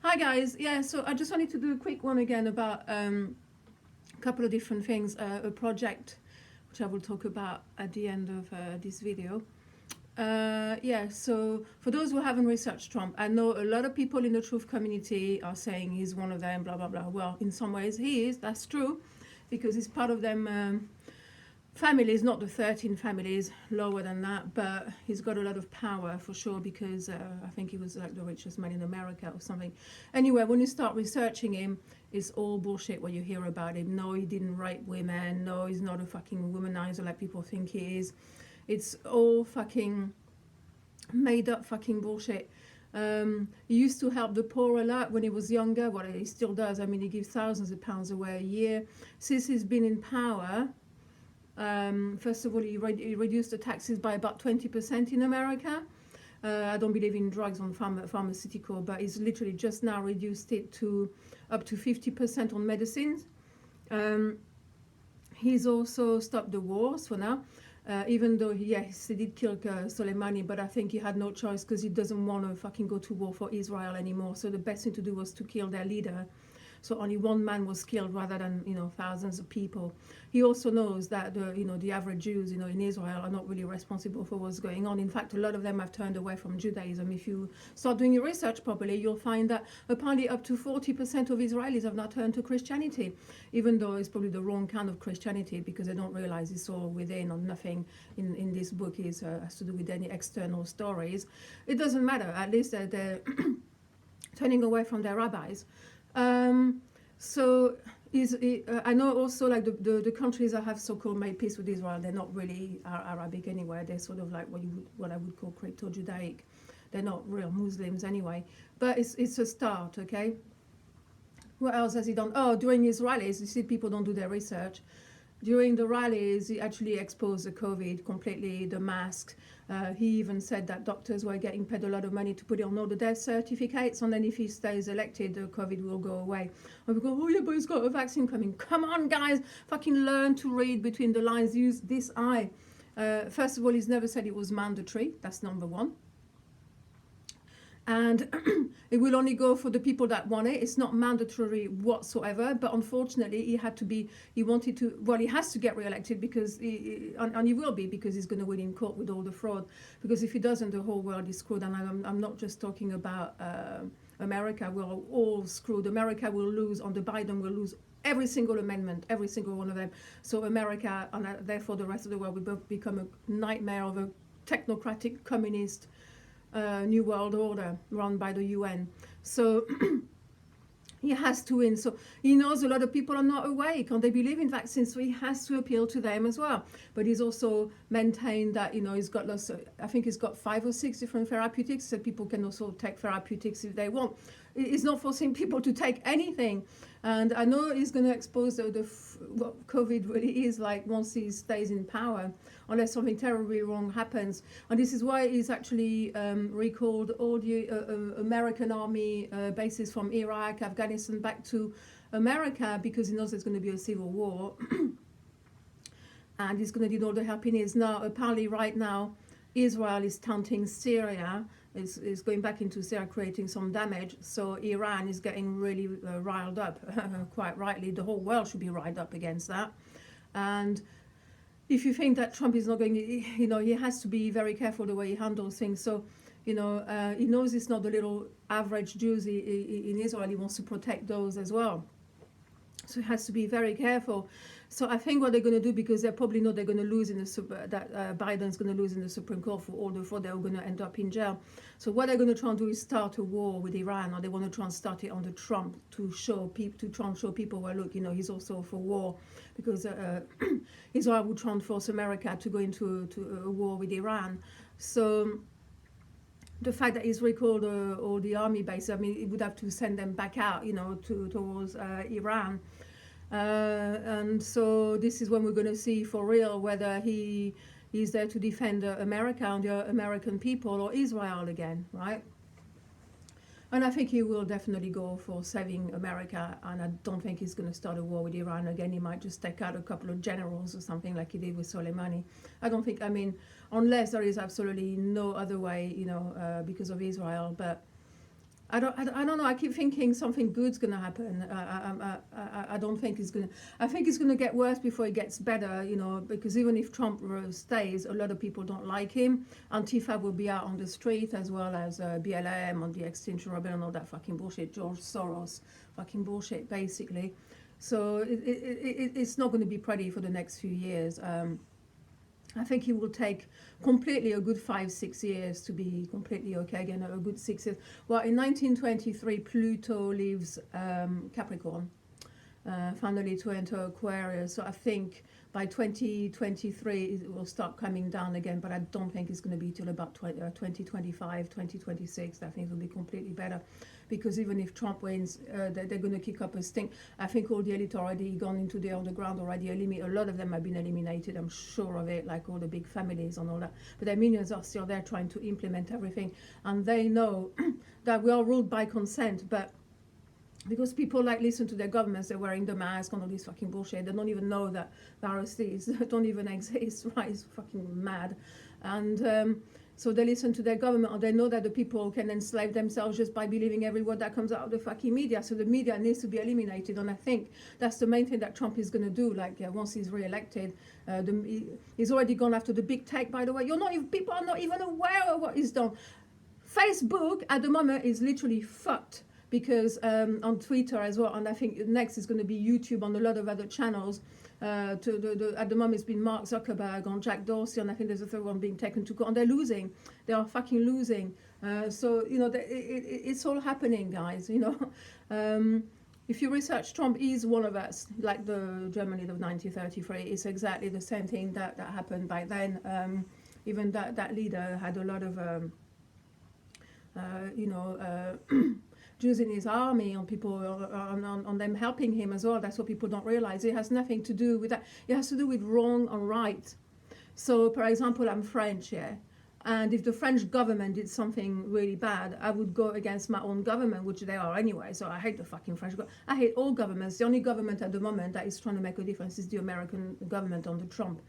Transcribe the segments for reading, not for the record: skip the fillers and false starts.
Hi guys, yeah, so I just wanted to do a quick one again about a couple of different things, a project which I will talk about at the end of this video. Yeah, so for those who haven't researched Trump, I know a lot of people in the truth community are saying he's one of them, blah, blah, blah. Well, in some ways he is, that's true, because he's part of them families, not the 13 families, lower than that, but he's got a lot of power for sure because I think he was like the richest man in America or something. Anyway, when you start researching him, it's all bullshit what you hear about him. No, he didn't rape women. No, he's not a fucking womanizer like people think he is. It's all fucking made up fucking bullshit. He used to help the poor a lot when he was younger. Well, he still does. I mean, he gives thousands of pounds away a year. Since he's been in power, first of all, he reduced the taxes by about 20% in America. I don't believe in drugs on pharmaceutical, but he's literally just now reduced it to up to 50% on medicines. He's also stopped the wars for now, even though he did kill Soleimani, but I think he had no choice because he doesn't want to fucking go to war for Israel anymore. So the best thing to do was to kill their leader. So only one man was killed rather than thousands of people. He also knows that the average Jews in Israel are not really responsible for what's going on. In fact, a lot of them have turned away from Judaism. If you start doing your research properly, you'll find that apparently up to 40% of Israelis have now turned to Christianity, even though it's probably the wrong kind of Christianity because they don't realize it's all within or nothing in this book has to do with any external stories. It doesn't matter. At least they're turning away from their rabbis. So I know also like the countries that have so-called made peace with Israel, they're not really Arabic anyway. They're sort of like what I would call crypto-Judaic. They're not real Muslims anyway. But it's a start, okay? What else has he done? Oh, during his rallies, you see people don't do their research. During the rallies, he actually exposed the COVID completely, the mask. He even said that doctors were getting paid a lot of money to put it on all the death certificates, and then if he stays elected, the COVID will go away. And we go, oh yeah, but he's got a vaccine coming. Come on, guys, fucking learn to read between the lines. Use this eye. First of all, he's never said it was mandatory. That's number one. And it will only go for the people that want it. It's not mandatory whatsoever, but unfortunately he has to get re-elected because and he will be, because he's going to win in court with all the fraud, because if he doesn't, the whole world is screwed. And I'm not just talking about America. We're all screwed. America will lose, under Biden will lose every single amendment, every single one of them. So America, and therefore the rest of the world, will become a nightmare of a technocratic communist New World Order run by the UN. So he has to win. So he knows a lot of people are not awake and they believe in vaccines, so he has to appeal to them as well. But he's also maintained that he's got lots of, I think he's got 5 or 6 different therapeutics, so people can also take therapeutics if they want. He's not forcing people to take anything. And I know he's going to expose what COVID really is like once he stays in power, unless something terribly wrong happens. And this is why he's actually recalled all the American army bases from Iraq, Afghanistan back to America, because he knows there's going to be a civil war. And he's going to need all the help he needs. Now, apparently right now, Israel is taunting Syria, is going back into Syria, creating some damage. So Iran is getting really riled up, quite rightly. The whole world should be riled up against that. And if you think that Trump is not going, he has to be very careful the way he handles things. So, he knows it's not the little average Jews in Israel. He wants to protect those as well. So he has to be very careful. So I think what they're going to do, because they probably know they're going to lose Biden's going to lose in the Supreme Court for all the fraud, they're going to end up in jail. So what they're going to try and do is start a war with Iran, or they want to try and start it under Trump to try and show people, well, look, he's also for war, because Israel would try and force America to go into a war with Iran. So the fact that he's recalled all the army bases, I mean, it would have to send them back out, towards Iran. And so this is when we're going to see for real whether he's there to defend America and the American people, or Israel again, right? And I think he will definitely go for saving America, and I don't think he's going to start a war with Iran again. He might just take out a couple of generals or something like he did with Soleimani. Unless there is absolutely no other way, because of Israel. But I don't know. I keep thinking something good's going to happen. I don't think it's going to. I think it's going to get worse before it gets better, you know, because even if Trump stays, a lot of people don't like him. Antifa will be out on the street, as well as BLM on the Extinction Rebellion, all that fucking bullshit, George Soros fucking bullshit, basically. So it's not going to be pretty for the next few years. I think it will take completely a good 5-6 years to be completely okay again, a good 6 years. Well, in 1923, Pluto leaves Capricorn, finally to enter Aquarius. So I think by 2023 it will start coming down again, but I don't think it's going to be till about 2025, 2026. I think it will be completely better. Because even if Trump wins, they're going to kick up a stink. I think all the elite already gone into the underground already. A lot of them have been eliminated, I'm sure of it, like all the big families and all that. But their minions are still there trying to implement everything. And they know that we are ruled by consent, but because people like listen to their governments, they're wearing the mask and all this fucking bullshit. They don't even know that viruses don't even exist, right? It's fucking mad. And so they listen to their government, or they know that the people can enslave themselves just by believing every word that comes out of the fucking media. So the media needs to be eliminated, and I think that's the main thing that Trump is going to do. Like once he's re-elected, he's already gone after the big tech. By the way, people are not even aware of what he's done. Facebook at the moment is literally fucked. Because on Twitter as well, and I think next is going to be YouTube on a lot of other channels. At the moment it's been Mark Zuckerberg on Jack Dorsey, and I think there's a third one being taken to court, and they're losing. They are fucking losing. So you know, it's all happening, guys. You know, if you research, Trump is one of us, like the Germany of 1933. It's exactly the same thing that happened back then. Even that leader had a lot of, you know. Jews in his army, and people on them helping him as well. That's what people don't realize. It has nothing to do with that. It has to do with wrong and right. So, for example, I'm French, yeah, and if the French government did something really bad, I would go against my own government, which they are anyway. So I hate the fucking French government. I hate all governments. The only government at the moment that is trying to make a difference is the American government under Trump.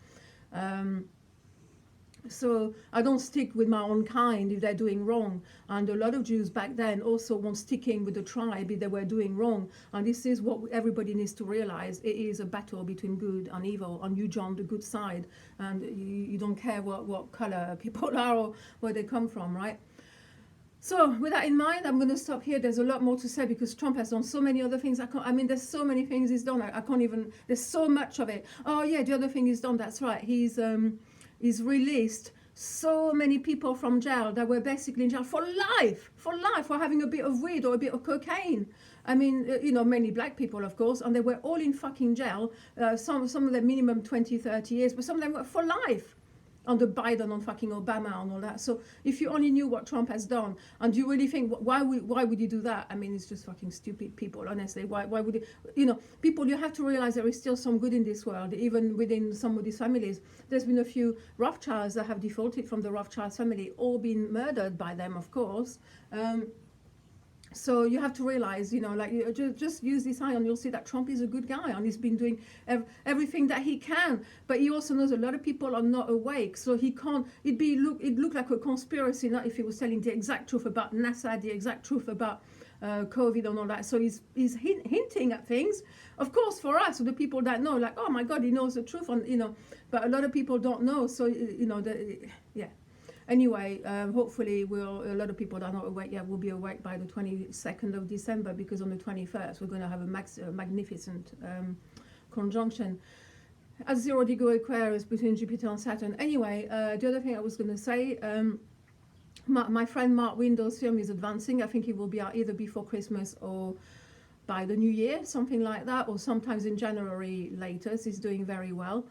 So I don't stick with my own kind if they're doing wrong. And a lot of Jews back then also weren't sticking with the tribe if they were doing wrong. And this is what everybody needs to realize. It is a battle between good and evil, and you join the good side. And you don't care what color people are or where they come from, right? So with that in mind, I'm going to stop here. There's a lot more to say because Trump has done so many other things. There's so many things he's done. I can't even, there's so much of it. Oh yeah, the other thing he's done, that's right. He's released so many people from jail that were basically in jail for life, for having a bit of weed or a bit of cocaine. I mean, you know, mainly black people, of course, and they were all in fucking jail. Some of them minimum 20, 30 years, but some of them were for life. Under Biden, on fucking Obama and all that. So if you only knew what Trump has done, and you really think, why would he do that? I mean, it's just fucking stupid people, honestly. Why would he? You know, people, you have to realize there is still some good in this world, even within some of these families. There's been a few Rothschilds that have defaulted from the Rothschild family, all been murdered by them, of course. So you have to realize, you know, like just use this eye and you'll see that Trump is a good guy and he's been doing everything that he can. But he also knows a lot of people are not awake, so he can't. It looked like a conspiracy, not if he was telling the exact truth about NASA, the exact truth about COVID and all that. So he's hinting at things. Of course, for us, so the people that know, like, oh my God, he knows the truth, and you know. But a lot of people don't know. So you know, yeah. Anyway, hopefully a lot of people that are not awake yet will be awake by the 22nd of December, because on the 21st we're going to have a magnificent conjunction at 0 degree Aquarius between Jupiter and Saturn. Anyway, the other thing I was going to say, my friend Mark Window's film is advancing. I think it will be out either before Christmas or by the New Year, something like that, or sometimes in January latest. He's doing very well.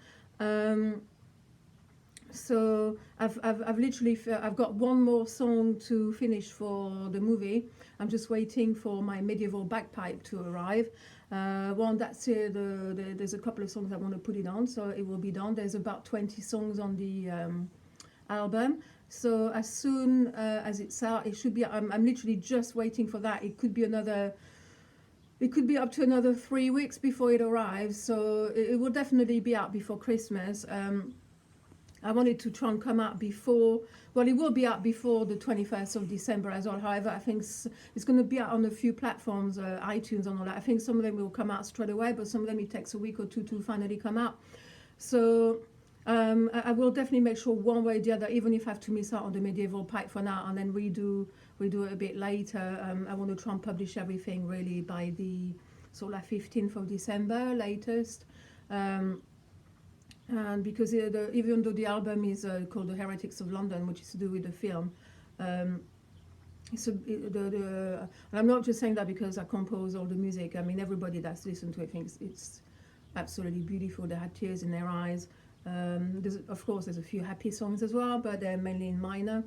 So I've literally got one more song to finish for the movie. I'm just waiting for my medieval bagpipe to arrive. One that's here. There's a couple of songs I want to put it on, so it will be done. There's about 20 songs on the album. So as soon as it's out, it should be. I'm literally just waiting for that. It could be up to another 3 weeks before it arrives. So it will definitely be out before Christmas. I wanted to try and come out before. Well, it will be out before the 21st of December as well. However, I think it's going to be out on a few platforms, iTunes and all that. I think some of them will come out straight away, but some of them it takes a week or two to finally come out. So I will definitely make sure one way or the other, even if I have to miss out on the medieval pipe for now and then redo it a bit later. I want to try and publish everything really by the sort of like 15th of December latest. And because even though the album is called The Heretics of London, which is to do with the film, and I'm not just saying that because I compose all the music. I mean, everybody that's listened to it thinks it's absolutely beautiful. They had tears in their eyes. Of course, there's a few happy songs as well, but they're mainly in minor.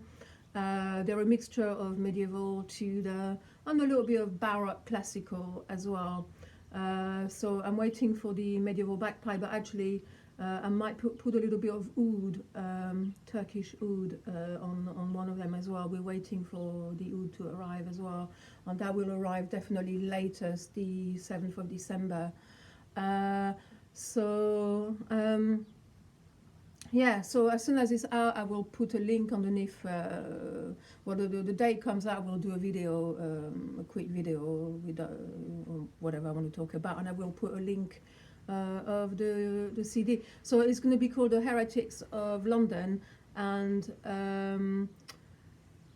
They're a mixture of medieval, Tudor, and a little bit of Baroque classical as well. So I'm waiting for the medieval bagpipe, but actually I might put a little bit of oud, Turkish oud, on one of them as well. We're waiting for the oud to arrive as well, and that will arrive definitely latest the 7th of December. Yeah, so as soon as it's out, I will put a link underneath. When the day comes out, we'll do a video, a quick video with whatever I want to talk about, and I will put a link of the CD. So it's going to be called The Heretics of London, and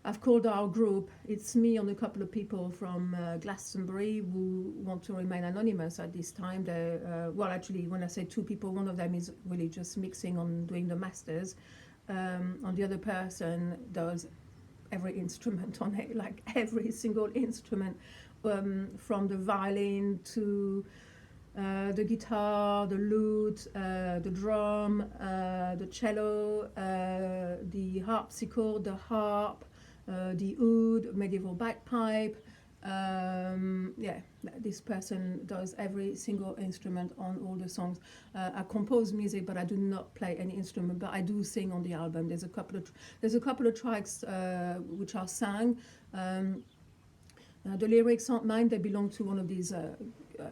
I've called our group. It's me and a couple of people from Glastonbury who want to remain anonymous at this time. Well, actually, when I say two people, one of them is really just mixing on doing the masters, and the other person does every instrument on it, like every single instrument, from the violin to the guitar, the lute, the drum, the cello, the harpsichord, the harp, the oud, medieval bagpipe. Yeah, this person does every single instrument on all the songs. I compose music, but I do not play any instrument. But I do sing on the album. There's a couple of tracks which are sung. The lyrics aren't mine. They belong to one of these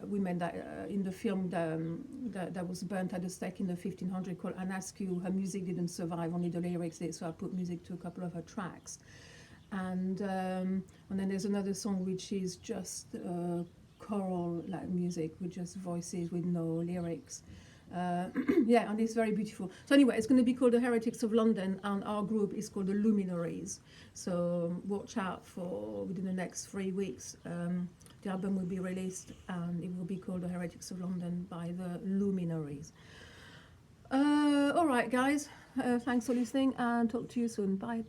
women that in the film that was burnt at the stake in the 1500s called Anne Askew. Her music didn't survive, only the lyrics did. So I put music to a couple of her tracks. And then there's another song which is just choral like music with just voices with no lyrics. Yeah, and it's very beautiful. So anyway, it's going to be called The Heretics of London, and our group is called The Luminaries. So watch out for within the next 3 weeks. The album will be released, and it will be called The Heretics of London by The Luminaries. All right, guys. Thanks for listening, and talk to you soon. Bye.